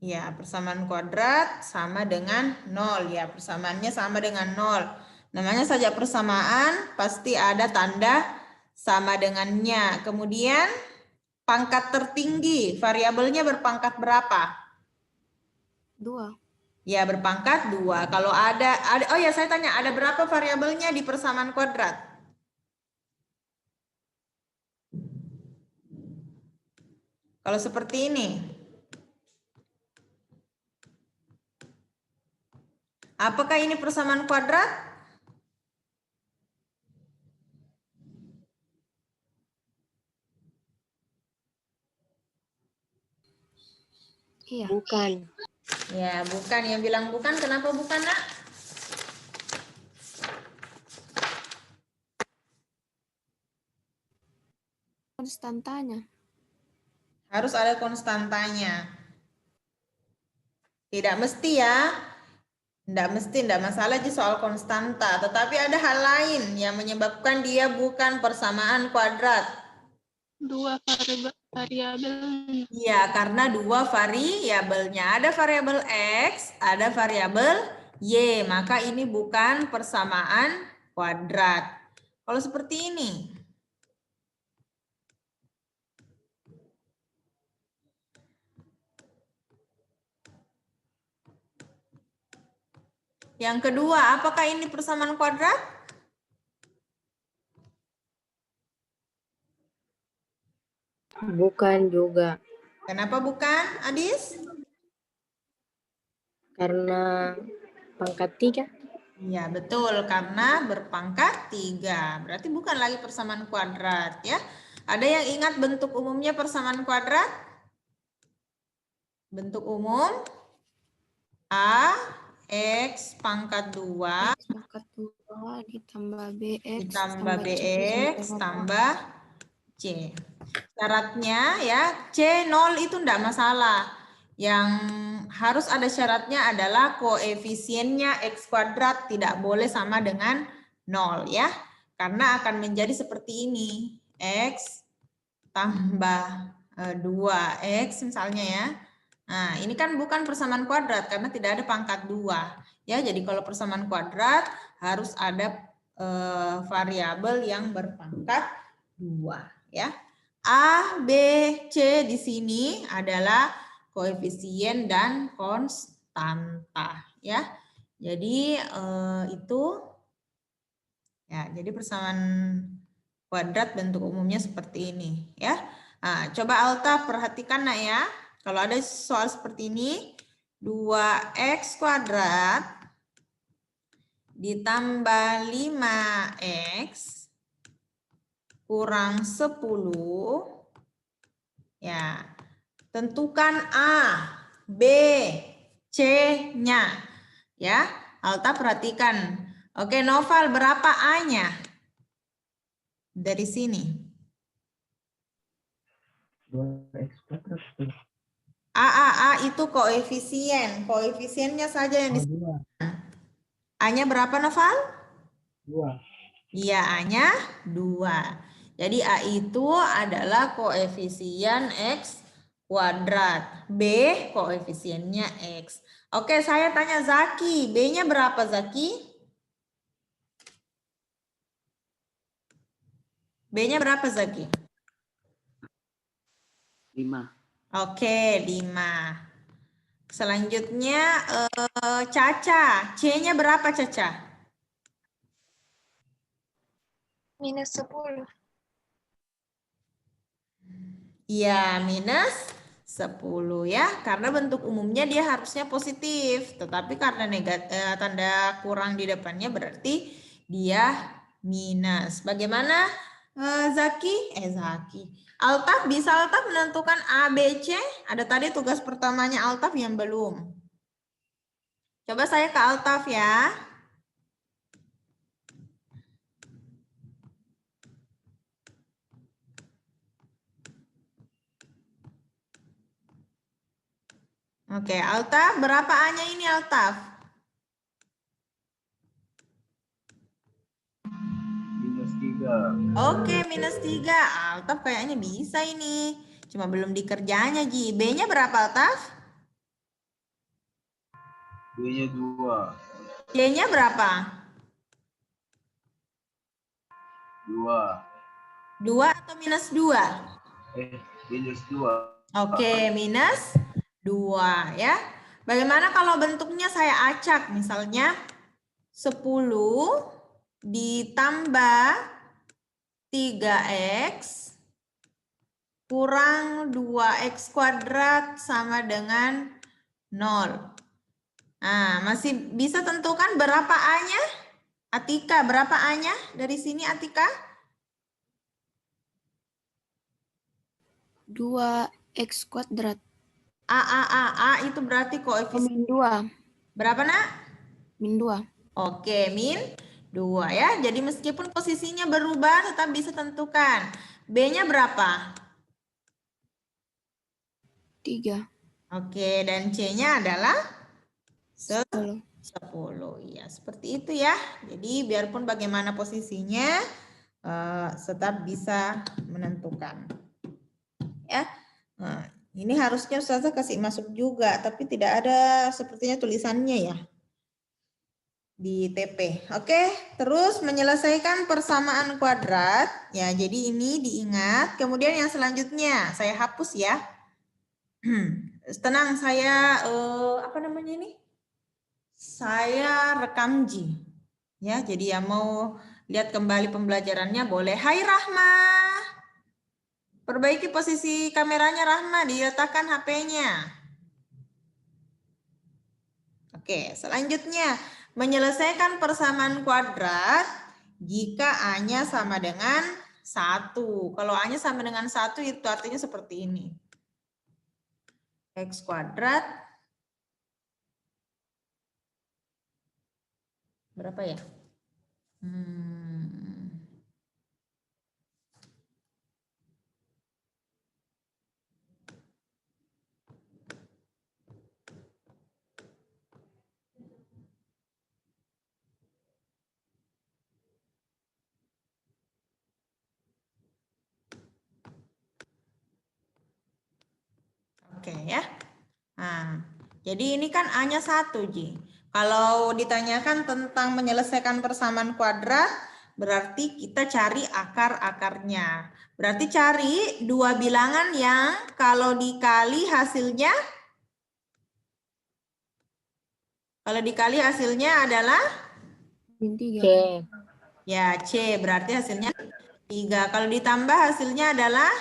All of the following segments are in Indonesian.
Ya, persamaan kuadrat sama dengan 0 ya. Persamaannya sama dengan 0. Namanya saja persamaan, pasti ada tanda sama dengannya. Kemudian pangkat tertinggi, variabelnya berpangkat berapa? 2. Ya, berpangkat 2. Kalau ada oh ya, saya tanya, ada berapa variabelnya di persamaan kuadrat? Kalau seperti ini. Apakah ini persamaan kuadrat? Iya. Bukan. Ya, bukan. Yang bilang bukan, kenapa bukan, Nak? Konstantanya. Harus ada konstantanya. Tidak mesti ya. Tidak mesti, tidak masalah di soal konstanta. Tetapi ada hal lain yang menyebabkan dia bukan persamaan kuadrat. 2 variabel. Iya, karena 2 variabelnya. Ada variabel X, ada variabel Y. Maka ini bukan persamaan kuadrat. Kalau seperti ini. Yang kedua, apakah ini persamaan kuadrat? Bukan juga. Kenapa bukan, Adis? Karena pangkat 3. Iya, betul. Karena berpangkat 3. Berarti bukan lagi persamaan kuadrat ya. Ada yang ingat bentuk umumnya persamaan kuadrat? Bentuk umum A X pangkat 2 X pangkat 2 ditambah BX ditambah C BX sama tambah C. Syaratnya ya, C 0 itu enggak masalah. Yang harus ada syaratnya adalah koefisiennya X kuadrat tidak boleh sama dengan 0 ya. Karena akan menjadi seperti ini. X tambah 2X misalnya ya. Nah, ini kan bukan persamaan kuadrat karena tidak ada pangkat 2. Ya, jadi kalau persamaan kuadrat harus ada variabel yang berpangkat 2 ya. A, B, C di sini adalah koefisien dan konstanta ya. Jadi itu ya, jadi persamaan kuadrat bentuk umumnya seperti ini ya. Nah, coba Alta perhatikan nak ya. Kalau ada soal seperti ini, 2x kuadrat ditambah 5x kurang 10. Ya, tentukan A, B, C-nya. Ya, Alta perhatikan. Oke, Noval, berapa A-nya? Dari sini. 2x kuadrat. A itu koefisien. Koefisiennya saja yang di sini. A-nya berapa, Noval? 2. Iya, A-nya 2. Jadi A itu adalah koefisien X kuadrat. B koefisiennya X. Oke, saya tanya Zaki. B-nya berapa, Zaki? B-nya berapa, Zaki? 5. Oke, 5. Selanjutnya Caca. C-nya berapa, Caca? Minus 10. Iya, minus 10 ya. Karena bentuk umumnya dia harusnya positif. Tetapi karena tanda kurang di depannya berarti dia minus. Bagaimana Zaki? Zaki. Altaf, bisa Altaf menentukan A, B, C? Ada tadi tugas pertamanya Altaf yang belum. Coba saya ke Altaf ya. Oke, Altaf, berapa A-nya ini Altaf? Minus 3. Oke, minus 3. Altaf kayaknya bisa ini. Cuma belum dikerjanya, Ji. B-nya berapa, Altaf? B-nya 2. C-nya berapa? 2. 2 atau minus 2? Minus 2. Oke, minus 2 ya. Bagaimana kalau bentuknya saya acak? Misalnya 10 ditambah 3x kurang 2x kuadrat sama dengan 0. Nah, masih bisa tentukan berapa A-nya? Atika, berapa A-nya? Dari sini Atika? 2x kuadrat. A itu berarti koefisien. Min 2. Berapa nak? Min 2. Oke, min 2 ya. Jadi meskipun posisinya berubah tetap bisa tentukan. B-nya berapa? 3. Oke, dan C-nya adalah 10. 10. Ya, seperti itu ya. Jadi biarpun bagaimana posisinya tetap bisa menentukan. Ya. Nah, ini harusnya Ustazah kasih masuk juga, tapi tidak ada sepertinya tulisannya ya di TP. Oke, terus menyelesaikan persamaan kuadrat. Ya, jadi ini diingat. Kemudian yang selanjutnya saya hapus ya. Tenang, saya apa namanya ini? Saya rekam Ji. Ya, jadi yang mau lihat kembali pembelajarannya boleh. Hai Rahma. Perbaiki posisi kameranya Rahma, diletakkan HP-nya. Oke, selanjutnya menyelesaikan persamaan kuadrat jika A-nya sama dengan 1. Kalau A-nya sama dengan 1 itu artinya seperti ini. X kuadrat berapa ya? Oke ya. Nah, jadi ini kan A-nya 1, Ji. Kalau ditanyakan tentang menyelesaikan persamaan kuadrat, berarti kita cari akar-akarnya. Berarti cari dua bilangan yang kalau dikali hasilnya adalah Min 3. C. ya C, berarti hasilnya 3. Kalau ditambah hasilnya adalah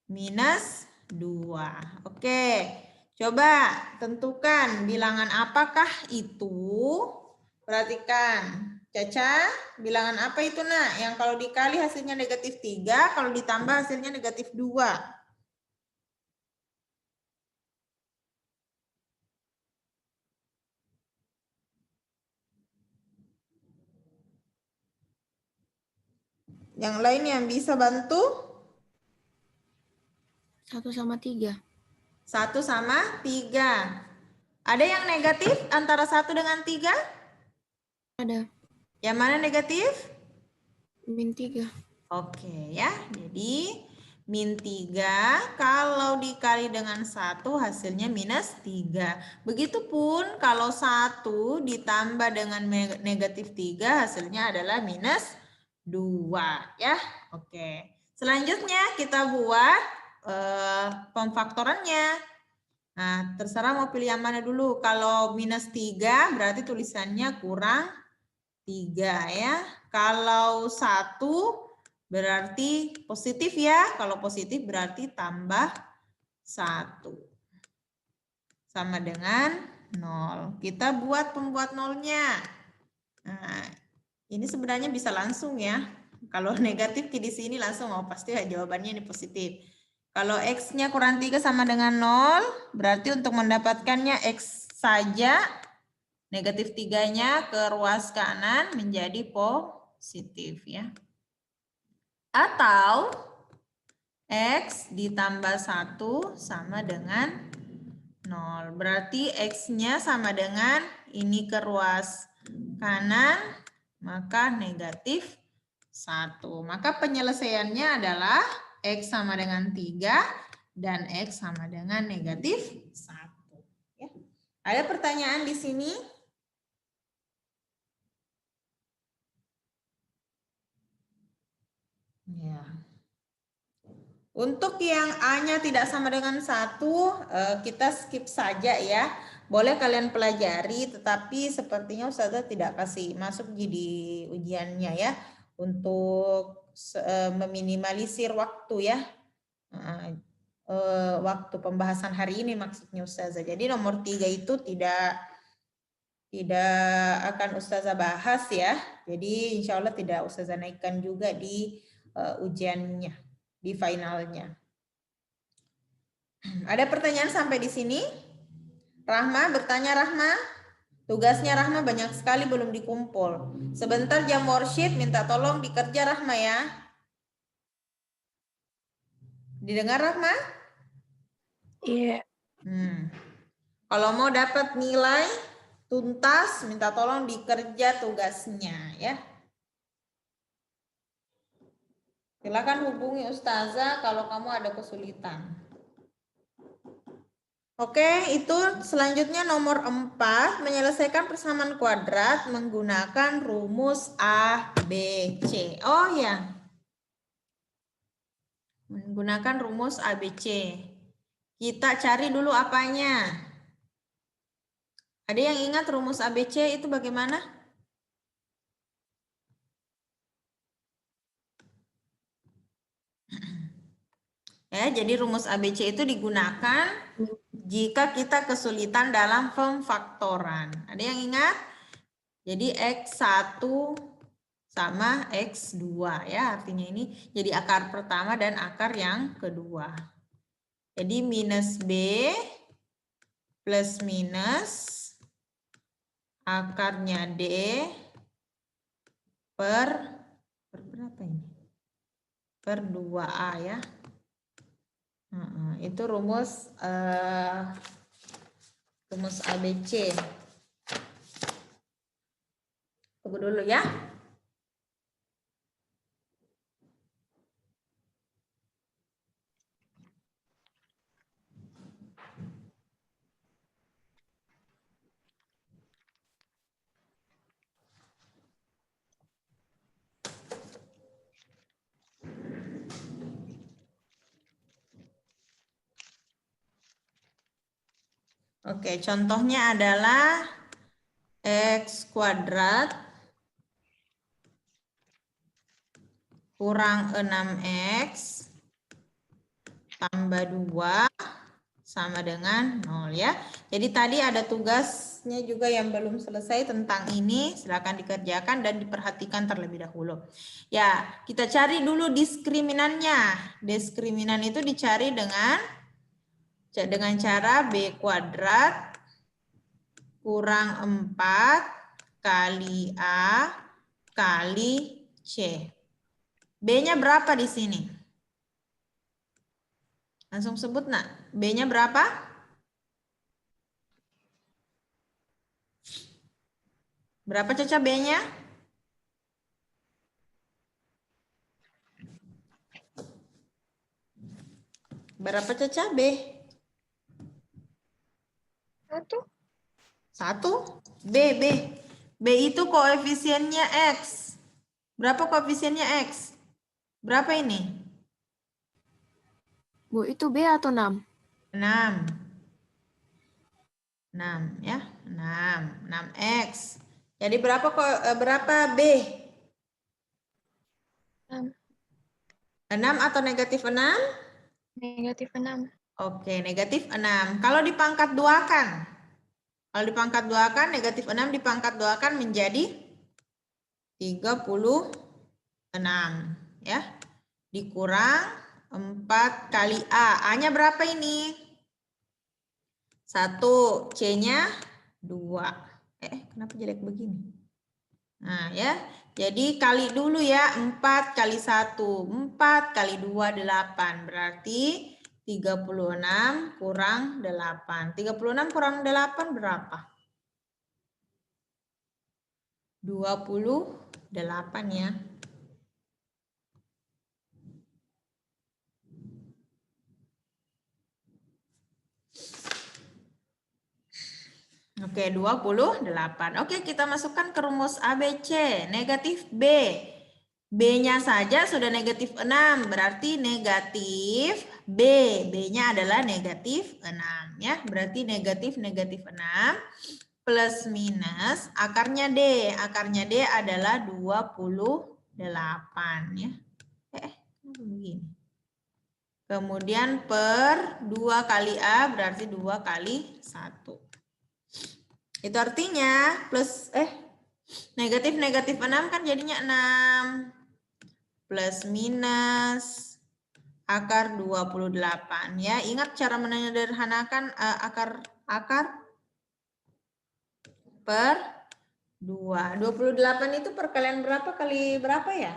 minus 2. Oke, coba tentukan bilangan apakah itu. Perhatikan, Caca, bilangan apa itu nak? Yang kalau dikali hasilnya negatif 3, kalau ditambah hasilnya negatif 2. Yang lain yang bisa bantu? 1 sama 3. 1 sama 3. Ada yang negatif antara 1 dengan 3? Ada. Yang mana negatif? Min 3. Oke ya, jadi min 3 kalau dikali dengan 1 hasilnya minus 3. Begitupun kalau 1 ditambah dengan negatif 3 hasilnya adalah minus 2 ya. Oke, selanjutnya kita buat pemfaktorannya. Nah, terserah mau pilih yang mana dulu. Kalau minus 3 berarti tulisannya kurang 3 ya. Kalau 1 berarti positif ya. Kalau positif berarti tambah 1. Sama dengan 0. Kita buat pembuat nolnya. Nah, ini sebenarnya bisa langsung ya. Kalau negatif di sini langsung pasti jawabannya ini positif. Kalau X-nya kurang 3 sama dengan 0, berarti untuk mendapatkannya X saja, negatif 3-nya ke ruas kanan menjadi positif ya. Atau X ditambah 1 sama dengan 0. Berarti X-nya sama dengan ini ke ruas kanan, maka negatif 1. Maka penyelesaiannya adalah X sama dengan 3 dan X sama dengan negatif 1. Ya. Ada pertanyaan di sini? Ya. Untuk yang A-nya tidak sama dengan 1, kita skip saja ya. Boleh kalian pelajari, tetapi sepertinya Ustazah tidak kasih masuk di ujiannya ya. Untuk meminimalisir waktu ya. Waktu pembahasan hari ini maksudnya Ustazah. Jadi nomor 3 itu tidak akan Ustazah bahas ya. Jadi insya Allah tidak Ustazah naikkan juga di ujiannya, di finalnya. Ada pertanyaan sampai di sini? Rahma bertanya, Rahma. Tugasnya Rahma banyak sekali belum dikumpul. Sebentar jam worksheet minta tolong dikerja Rahma ya. Didengar Rahma? Iya. Kalau mau dapat nilai tuntas minta tolong dikerja tugasnya ya. Silakan hubungi Ustazah kalau kamu ada kesulitan. Oke, itu selanjutnya nomor 4, menyelesaikan persamaan kuadrat menggunakan rumus A, B, C. Oh ya, menggunakan rumus A, B, C. Kita cari dulu apanya. Ada yang ingat rumus A, B, C itu bagaimana? Ya, jadi rumus ABC itu digunakan jika kita kesulitan dalam pemfaktoran. Ada yang ingat? Jadi X1 sama X2 ya, artinya ini jadi akar pertama dan akar yang kedua. Jadi minus B plus minus akarnya D per berapa ini? Per 2A ya. Itu rumus ABC. Tunggu dulu ya. Oke, contohnya adalah X kuadrat kurang 6X tambah 2 sama dengan 0 ya. Jadi tadi ada tugasnya juga yang belum selesai tentang ini. Silakan dikerjakan dan diperhatikan terlebih dahulu. Ya, kita cari dulu diskriminannya. Diskriminan itu dicari dengan cara B kuadrat kurang 4 kali A kali C. B-nya berapa di sini? Langsung sebut nak. B-nya berapa? Berapa Caca B-nya? Berapa Caca B? 1. B. B itu koefisiennya X. Berapa koefisiennya X? Berapa ini? Bu, itu B atau 6? 6. 6 ya. 6. 6X. Jadi berapa B? 6. 6 atau negatif 6? Negatif 6. Oke, negatif 6. Kalau dipangkat 2 kan? Kalau dipangkat 2 kan, negatif 6 dipangkat 2 kan menjadi 36. Ya. Dikurang 4 kali A. A-nya berapa ini? 1. C-nya 2. Kenapa jelek begini? Nah ya. Jadi kali dulu ya. 4 kali 1. 4 kali 2, 8. Berarti 36 kurang 8. 36 kurang 8 berapa? 28 ya. Oke, 28. Oke, kita masukkan ke rumus ABC. Negatif B. B-nya saja sudah negatif 6. Berarti negatif B. B-nya adalah negatif 6. Ya, berarti negatif 6 plus minus akarnya D. Akarnya D adalah 28. Ya. Kenapa begini? Kemudian per 2 kali A berarti 2 kali 1. Itu artinya plus negatif 6 kan jadinya 6 plus minus akar 28 ya. Ingat cara menyederhanakan akar per 2. 28 itu perkalian berapa kali berapa ya?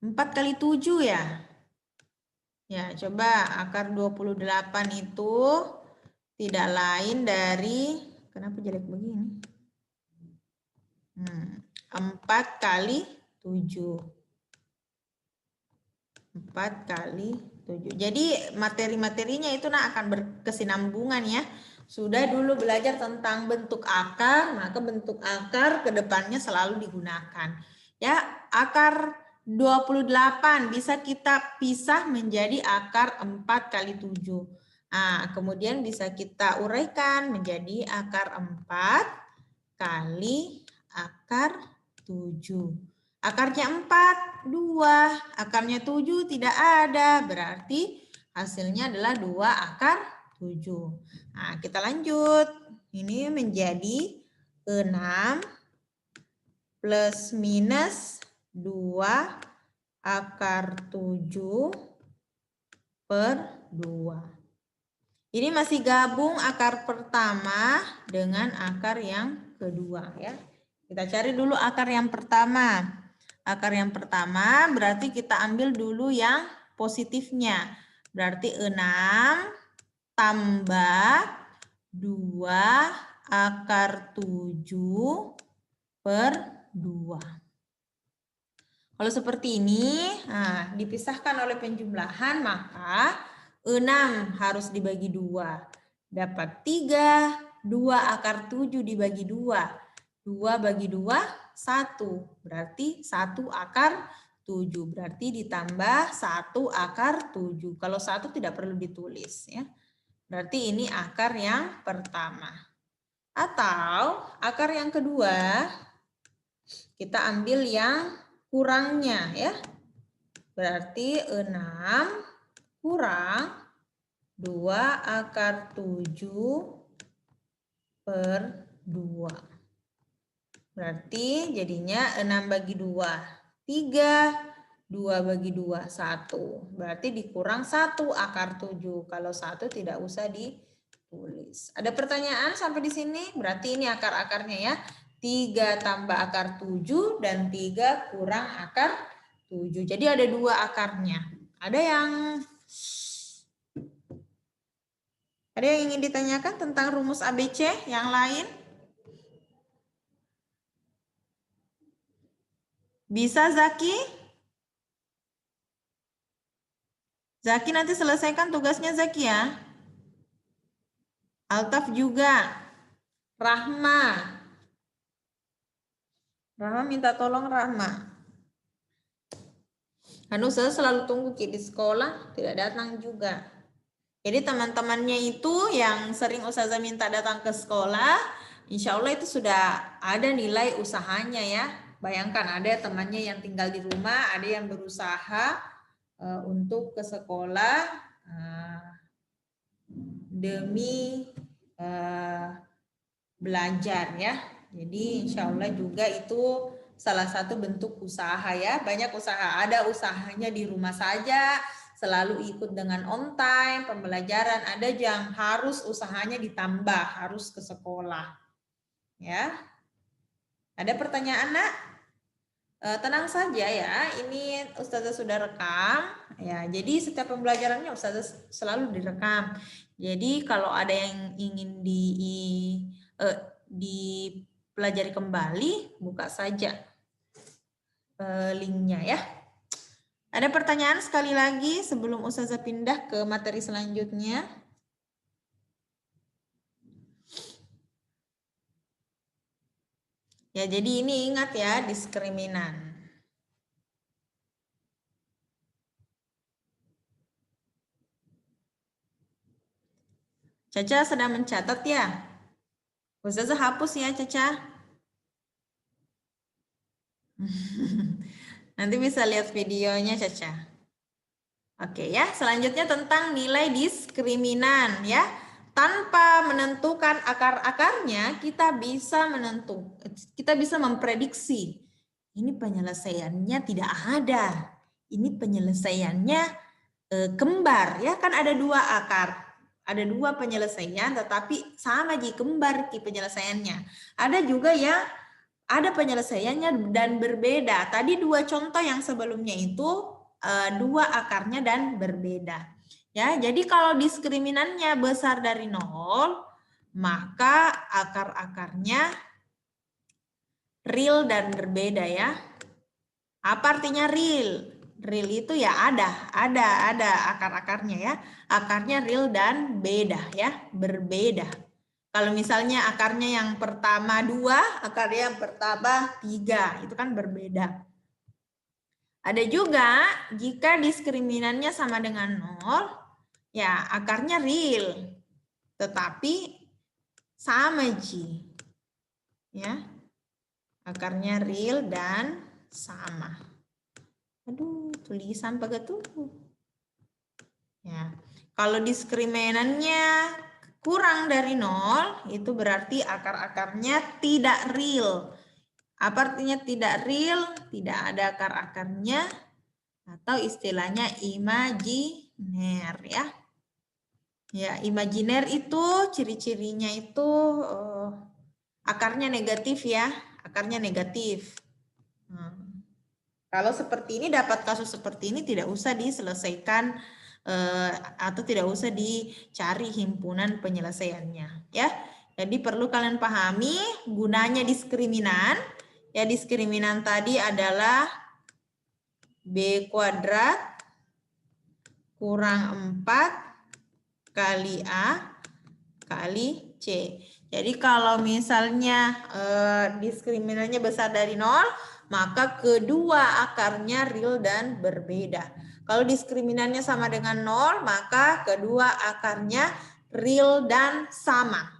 4 kali 7 ya. Ya, coba akar 28 itu tidak lain dari, kenapa jelek begini? 4 kali 7. 4 kali 7. Jadi materi-materinya itu akan berkesinambungan ya. Sudah dulu belajar tentang bentuk akar, maka bentuk akar ke depannya selalu digunakan. Ya, akar 28 bisa kita pisah menjadi akar 4 kali 7. Nah, kemudian bisa kita uraikan menjadi akar 4 kali akar 7. Akarnya 4, 2. Akarnya 7 tidak ada. Berarti hasilnya adalah 2 akar 7. Nah, kita lanjut. Ini menjadi 6 plus minus 2 akar 7 per 2. Ini masih gabung akar pertama dengan akar yang kedua ya. Kita cari dulu akar yang pertama. Akar yang pertama berarti kita ambil dulu yang positifnya. Berarti 6 tambah 2 akar 7 per 2. Kalau seperti ini, nah, dipisahkan oleh penjumlahan, maka 6 harus dibagi 2. Dapat 3, 2 akar 7 dibagi 2. 2 bagi 2, 1. Berarti 1 akar 7. Berarti ditambah 1 akar 7. Kalau 1 tidak perlu ditulis. Ya. Berarti ini akar yang pertama. Atau akar yang kedua, kita ambil yang kurangnya ya. Berarti 6 kurang 2 akar 7 per 2. Berarti jadinya 6 bagi 2, 3. 2 bagi 2, 1. Berarti dikurang 1 akar 7. Kalau 1 tidak usah ditulis. Ada pertanyaan sampai di sini? Berarti ini akar-akarnya ya. 3 tambah akar 7 dan 3 kurang akar 7. Jadi ada 2 akarnya. Ada yang ingin ditanyakan tentang rumus ABC yang lain? Bisa Zaki? Zaki nanti selesaikan tugasnya Zaki ya. Altaf juga. Rahma minta tolong Rahma. Kan Ustazah selalu tunggu Ki di sekolah, tidak datang juga. Jadi teman-temannya itu yang sering Ustazah minta datang ke sekolah, insya Allah itu sudah ada nilai usahanya ya. Bayangkan ada temannya yang tinggal di rumah, ada yang berusaha untuk ke sekolah demi belajar ya. Jadi insya Allah juga itu salah satu bentuk usaha ya. Banyak usaha, ada usahanya di rumah saja, selalu ikut dengan on time, pembelajaran. Ada yang harus usahanya ditambah, harus ke sekolah. Ya. Ada pertanyaan nak? Tenang saja ya, ini Ustazah sudah rekam. Ya, jadi setiap pembelajarannya Ustazah selalu direkam. Jadi kalau ada yang ingin dipelajari kembali, buka saja linknya ya. Ada pertanyaan sekali lagi sebelum Ustazah pindah ke materi selanjutnya? Ya, jadi ini ingat ya, diskriminan. Caca sedang mencatat ya? Ustazah hapus ya, Caca. Nanti bisa lihat videonya, Caca. Oke ya, selanjutnya tentang nilai diskriminan ya. Tanpa menentukan akar-akarnya, kita bisa memprediksi. Ini penyelesaiannya tidak ada. Ini penyelesaiannya kembar ya, kan ada dua akar. Ada dua penyelesaian tetapi sama ji kembar ki penyelesaiannya. Ada juga yang ada penyelesaiannya dan berbeda. Tadi dua contoh yang sebelumnya itu dua akarnya dan berbeda. Ya, jadi kalau diskriminannya besar dari 0, maka akar-akarnya real dan berbeda ya. Apa artinya real? Real itu ya ada akar-akarnya ya. Akarnya real dan beda ya, berbeda. Kalau misalnya akarnya yang pertama 2, akarnya yang pertama 3, itu kan berbeda. Ada juga jika diskriminannya sama dengan 0, ya akarnya real, tetapi sama ji. Ya, akarnya real dan sama. Aduh, tulisan begitu. Ya, kalau diskriminannya kurang dari 0, itu berarti akar-akarnya tidak real. Apa artinya tidak real? Tidak ada akar-akarnya atau istilahnya imajiner ya. Ya, imajiner itu ciri-cirinya itu akarnya negatif ya, akarnya negatif. Kalau seperti ini, dapat kasus seperti ini tidak usah diselesaikan atau tidak usah dicari himpunan penyelesaiannya ya. Jadi perlu kalian pahami gunanya diskriminan. Ya, diskriminan tadi adalah B kuadrat kurang 4 kali A kali C. Jadi kalau misalnya diskriminannya besar dari 0, maka kedua akarnya real dan berbeda. Kalau diskriminannya sama dengan 0, maka kedua akarnya real dan sama.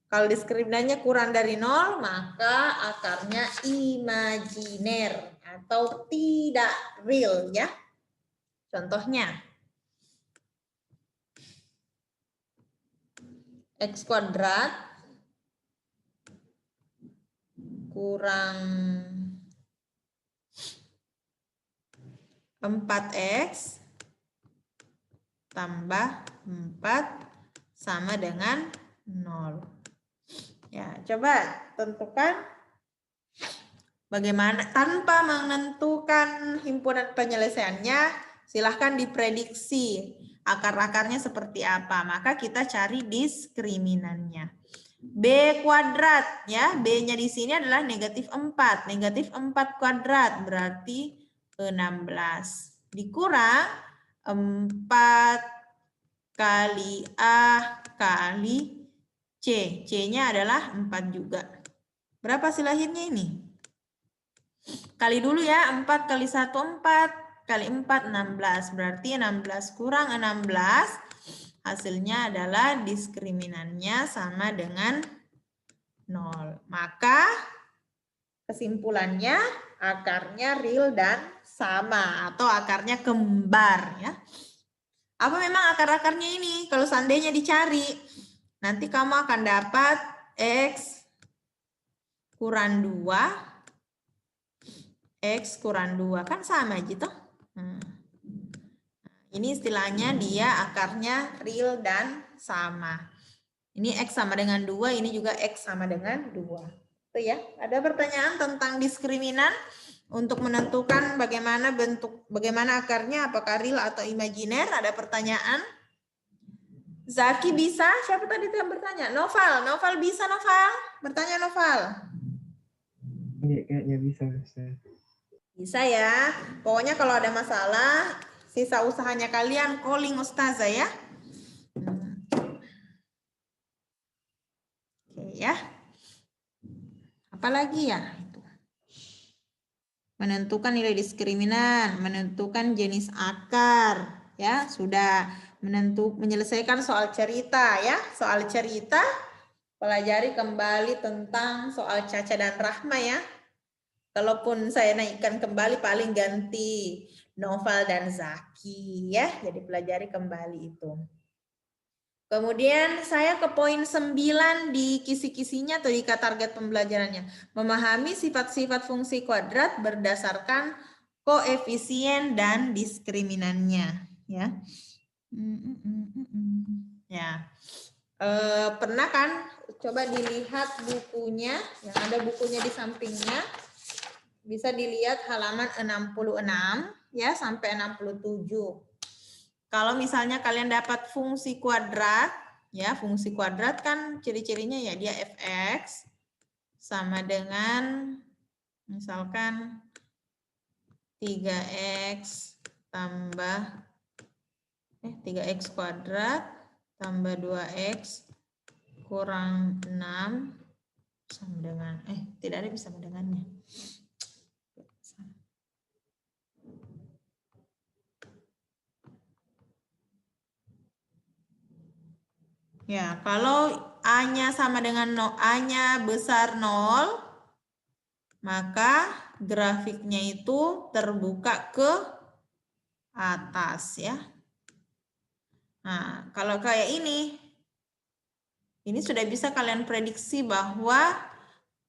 Kalau diskriminannya kurang dari 0, maka akarnya imajiner atau tidak real ya. Contohnya X kuadrat kurang 4X tambah 4 sama dengan 0. Ya, coba tentukan bagaimana tanpa menentukan himpunan penyelesaiannya, silahkan diprediksi akar-akarnya seperti apa. Maka kita cari diskriminannya. B kuadrat ya, B-nya di sini adalah negatif 4. Negatif 4 kuadrat berarti 16. Dikurang 4 kali A kali C. C-nya adalah 4 juga. Berapa hasil akhirnya ini? Kali dulu ya, 4 kali 1 4. Kali 4 16. Berarti 16 kurang 16. Hasilnya adalah diskriminannya sama dengan 0. Maka kesimpulannya akarnya real dan sama atau akarnya kembar ya. Apa memang akar-akarnya ini? Kalau seandainya dicari, nanti kamu akan dapat X kurang 2, X kurang 2 kan sama gitu. Ini istilahnya dia akarnya real dan sama. Ini X sama dengan 2, ini juga X sama dengan 2. Itu ya. Ada pertanyaan tentang diskriminan untuk menentukan bagaimana akarnya, apakah real atau imajiner? Ada pertanyaan? Zaki bisa? Siapa tadi yang bertanya? Noval bisa Noval? Bertanya Noval. Iya, kayaknya bisa. Bisa ya. Pokoknya kalau ada masalah, sisa usahanya kalian calling Ustazah ya. Oke ya. Apalagi ya? Menentukan nilai diskriminan, menentukan jenis akar, ya sudah. Menyelesaikan soal cerita, ya soal cerita. Pelajari kembali tentang soal Caca dan Rahma, ya. Kalaupun saya naikkan kembali paling ganti Noval dan Zaki, ya. Jadi pelajari kembali itu. Kemudian saya ke poin 9 di kisi-kisinya atau di target pembelajarannya. Memahami sifat-sifat fungsi kuadrat berdasarkan koefisien dan diskriminannya, ya. Ya. Pernah kan coba dilihat bukunya, yang ada bukunya di sampingnya. Bisa dilihat halaman 66 ya sampai 67. Kalau misalnya kalian dapat fungsi kuadrat, ya fungsi kuadrat kan ciri-cirinya ya dia fx sama dengan misalkan 3x tambah 3x kuadrat tambah 2x kurang 6 sama dengan tidak ada bisa sama dengannya. Ya, kalau A-nya sama dengan A-nya besar 0, maka grafiknya itu terbuka ke atas ya. Nah, kalau kayak ini sudah bisa kalian prediksi bahwa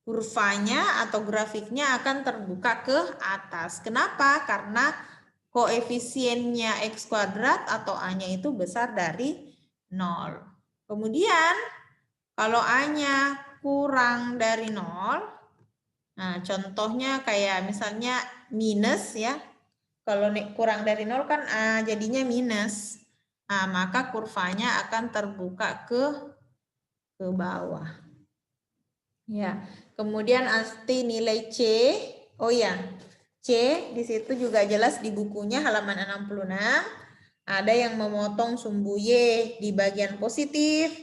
kurvanya atau grafiknya akan terbuka ke atas. Kenapa? Karena koefisiennya X kuadrat atau A-nya itu besar dari 0. Kemudian kalau A-nya kurang dari 0, nah contohnya kayak misalnya minus ya. Kalau kurang dari 0 kan A jadinya minus. Nah, maka kurvanya akan terbuka ke bawah. Ya. Kemudian arti nilai C. Oh ya. C di situ juga jelas di bukunya halaman 66. Ada yang memotong sumbu Y di bagian positif,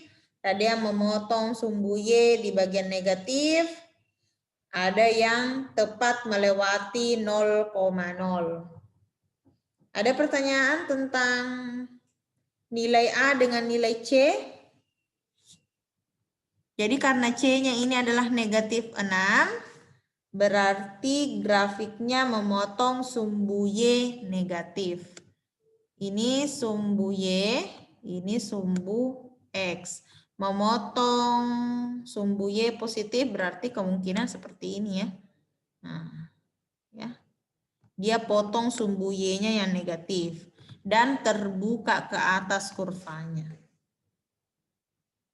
ada yang memotong sumbu Y di bagian negatif, ada yang tepat melewati 0,0. Ada pertanyaan tentang nilai A dengan nilai C? Jadi karena C-nya ini adalah negatif 6, berarti grafiknya memotong sumbu Y negatif. Ini sumbu Y, ini sumbu X. Memotong sumbu Y positif berarti kemungkinan seperti ini ya. Nah, ya. Dia potong sumbu Y-nya yang negatif dan terbuka ke atas kurvanya.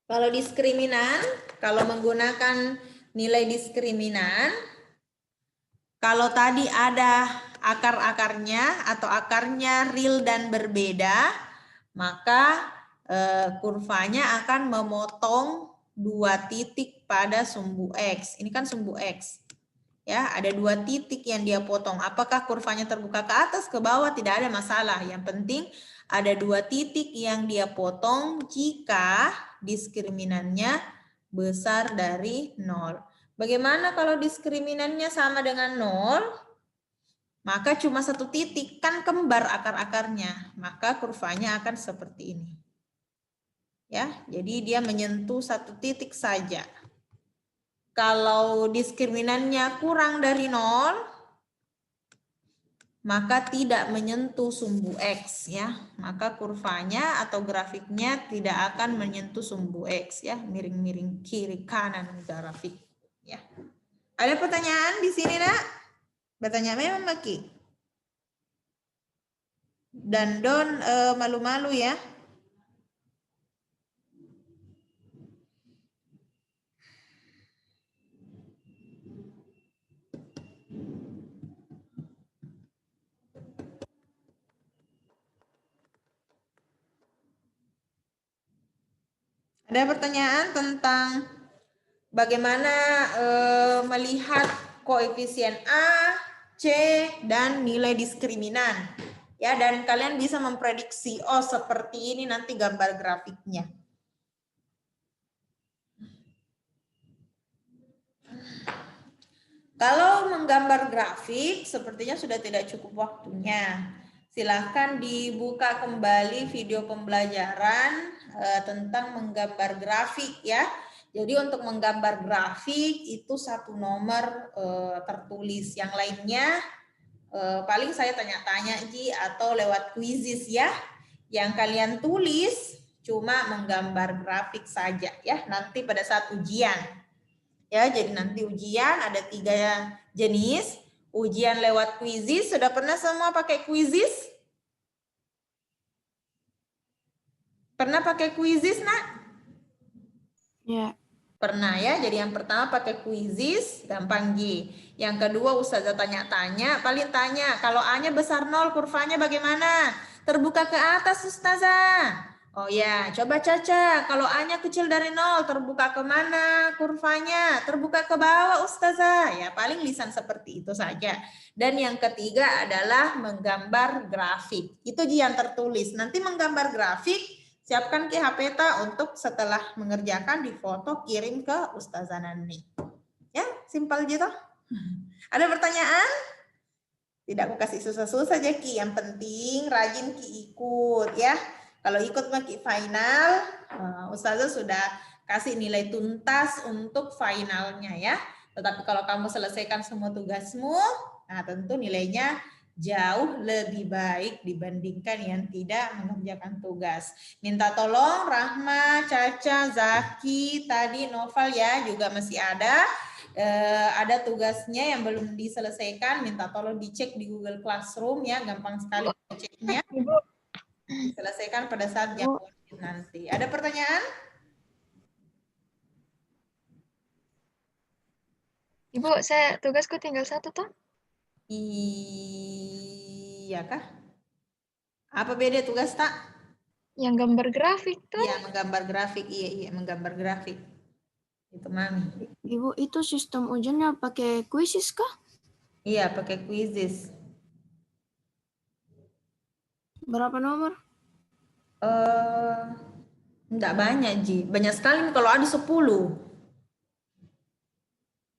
Kalau diskriminan, kalau menggunakan nilai diskriminan, kalau tadi ada akar-akarnya atau akarnya real dan berbeda, maka kurvanya akan memotong 2 titik pada sumbu X. Ini kan sumbu X. Ya, ada 2 titik yang dia potong. Apakah kurvanya terbuka ke atas, ke bawah, tidak ada masalah. Yang penting ada 2 titik yang dia potong jika diskriminannya besar dari 0. Bagaimana kalau diskriminannya sama dengan 0? Maka cuma 1 titik, kan kembar akar-akarnya. Maka kurvanya akan seperti ini. Ya, jadi dia menyentuh 1 titik saja. Kalau diskriminannya kurang dari 0, maka tidak menyentuh sumbu X ya. Maka kurvanya atau grafiknya tidak akan menyentuh sumbu X ya, miring-miring kiri kanan grafik ya. Ada pertanyaan di sini, Nak? Bertanya memang Maki. Dan Don malu-malu ya. Ada pertanyaan tentang bagaimana melihat koefisien A, C, dan nilai diskriminan. Ya, dan kalian bisa memprediksi, oh seperti ini nanti gambar grafiknya. Kalau menggambar grafik, sepertinya sudah tidak cukup waktunya. Silahkan dibuka kembali video pembelajaran tentang menggambar grafik ya. Jadi untuk menggambar grafik itu satu nomor tertulis. Yang lainnya paling saya tanya-tanya Ji atau lewat quizzes ya. Yang kalian tulis cuma menggambar grafik saja ya. Nanti pada saat ujian. Ya, jadi nanti ujian ada 3 jenis. Ujian lewat quizzes. Sudah pernah semua pakai quizzes? Pernah pakai quizzes, Nak? Ya. Pernah ya. Jadi yang pertama pakai quizzes, gampang G. Yang kedua Ustazah tanya-tanya, paling tanya, kalau A-nya besar 0, kurvanya bagaimana? Terbuka ke atas Ustazah. Oh ya, coba Caca, kalau A-nya kecil dari 0, terbuka ke mana kurvanya? Terbuka ke bawah Ustazah. Ya, paling lisan seperti itu saja. Dan yang ketiga adalah menggambar grafik. Itu yang tertulis. Nanti menggambar grafik, siapkan ke HP untuk setelah mengerjakan difoto kirim ke Ustazah Nani. Ya, simpel gitu. Ada pertanyaan? Tidak aku kasih susah-susah aja Ki. Yang penting rajin Ki ikut ya. Kalau ikut Ki final, Ustazah sudah kasih nilai tuntas untuk finalnya ya. Tetapi kalau kamu selesaikan semua tugasmu, nah tentu nilainya jauh lebih baik dibandingkan yang tidak mengerjakan tugas. Minta tolong Rahma, Caca, Zaki, tadi Noval ya juga masih ada tugasnya yang belum diselesaikan. Minta tolong dicek di Google Classroom ya, gampang sekali ceknya. Diselesaikan pada saat jam nanti. Ada pertanyaan? Ibu, saya tugasku tinggal 1 toh. Iya kah? Apa beda tugas tak? Yang gambar grafik tuh. Iya, menggambar grafik. Iya, menggambar grafik. Itu Mami. Ibu, itu sistem ujiannya pakai quizzes kah? Iya, pakai quizzes. Berapa nomor? Enggak banyak, Ji. Banyak sekali nih kalau ada 10.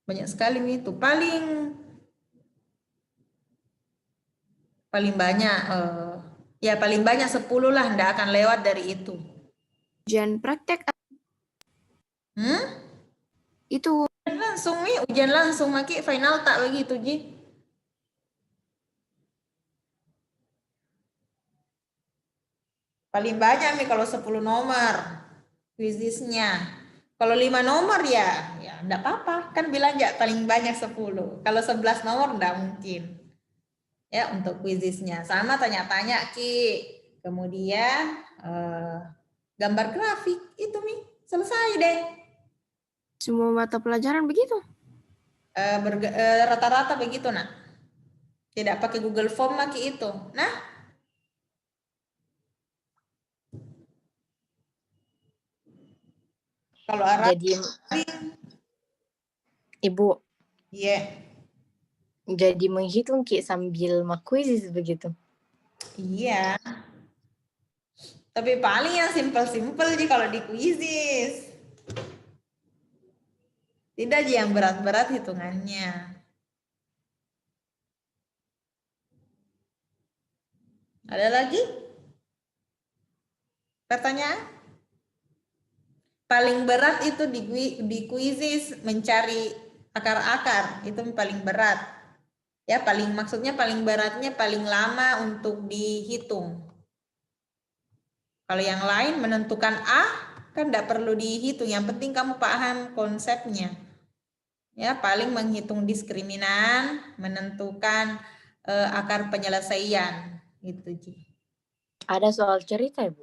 Banyak sekali nih itu. Paling banyak ya paling banyak 10 lah, enggak akan lewat dari itu. Ujian praktek. Itu Langsung nih, ujian langsung Maki, final tak begitu, Ji. Paling banyak nih kalau 10 nomor quizisnya. Kalau 5 nomor ya enggak apa-apa. Kan bilang ya paling banyak 10. Kalau 11 nomor enggak mungkin. Ya, untuk quizisnya. Sama tanya-tanya, Ki. Kemudian gambar grafik. Itu nih, selesai deh. semua mata pelajaran begitu? Rata-rata begitu, Nak. Tidak pakai Google Form lagi itu. Nah, kalau Jadi Ibu, iya. jadi menghitung Ki sambil makuisis begitu. Iya. Tapi paling yang simpel-simpel sih kalau di quizzes. Tidak aja yang berat-berat hitungannya. Ada lagi? Pertanyaan? Paling berat itu di quizzes mencari akar-akar, itu paling berat. Ya, maksudnya paling beratnya paling lama untuk dihitung. Kalau yang lain menentukan A kan enggak perlu dihitung, yang penting kamu paham konsepnya. Ya, paling menghitung diskriminan, menentukan akar penyelesaian gitu, Ji. Ada soal cerita, Ibu?